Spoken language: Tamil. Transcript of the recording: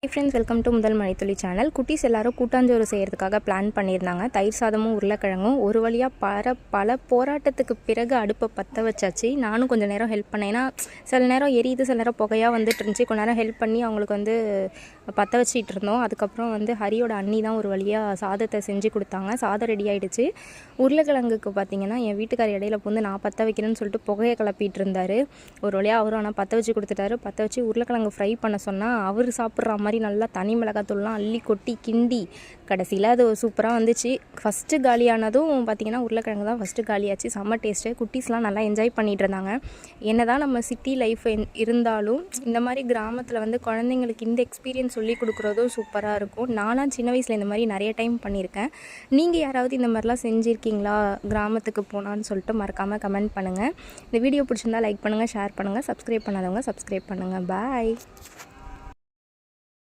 Hey friends, welcome to முதல் மழைத்துளி சேனல். குட்டீஸ் எல்லாரும் கூட்டாஞ்சோறு செய்கிறதுக்காக பிளான் பண்ணியிருந்தாங்க. தயிர் சாதமும் உருளைக்கிழங்கும் ஒரு வழியாக பல போராட்டத்துக்கு பிறகு அடுப்பை பற்ற வச்சாச்சு. நானும் கொஞ்சம் நேரம் ஹெல்ப் பண்ணேன். ஏன்னா சில நேரம் எரியுது, சில நேரம் புகையாக வந்துட்டு இருந்துச்சு. கொஞ்ச நேரம் ஹெல்ப் பண்ணி அவங்களுக்கு பற்ற வச்சிட்டு இருந்தோம். அதுக்கப்புறம் ஹரியோட அண்ணி தான் ஒரு வழியாக சாதத்தை செஞ்சு கொடுத்தாங்க. சாதம் ரெடி ஆகிடுச்சு. உருளைக்கிழங்குக்கு பார்த்திங்கன்னா என் வீட்டுக்கார இடையில நான் பற்ற வைக்கிறேன்னு சொல்லிட்டு புகையை கிளப்பிட்டு இருந்தார். ஒரு வழியாக அவரும் ஆனால் பற்ற வச்சு கொடுத்துட்டாரு. பற்ற வச்சு உருளைக்கிழங்கு ஃப்ரை பண்ண சொன்னால் அவர் சாப்பிட்ற மாதிரி நல்லா தனி மிளகாத்தூள்லாம் அள்ளி கொட்டி கிண்டி கடைசியில் அது சூப்பராக வந்துச்சு. ஃபஸ்ட்டு காலியானதும் பார்த்திங்கன்னா உருளைக்கிழங்கு தான் ஃபஸ்ட்டு காலியாச்சு. செம்ம டேஸ்ட்டு. குட்டீஸ்லாம் நல்லா என்ஜாய் பண்ணிகிட்டு இருந்தாங்க. என்ன தான் நம்ம சிட்டி லைஃப் இருந்தாலும் இந்த மாதிரி கிராமத்தில் குழந்தைங்களுக்கு இந்த எக்ஸ்பீரியன்ஸ் சொல்லி கொடுக்குறதும் சூப்பராக இருக்கும். நானும் சின்ன வயசில் இந்த மாதிரி நிறைய டைம் பண்ணியிருக்கேன். நீங்கள் யாராவது இந்த மாதிரிலாம் செஞ்சுருக்கீங்களா கிராமத்துக்கு போனான்னு சொல்லிட்டு மறக்காமல் கமெண்ட் பண்ணுங்கள். இந்த வீடியோ பிடிச்சிருந்தா லைக் பண்ணுங்கள், ஷேர் பண்ணுங்கள். சப்ஸ்கிரைப் பண்ணாதவங்க சப்ஸ்கிரைப் பண்ணுங்கள். பாய்.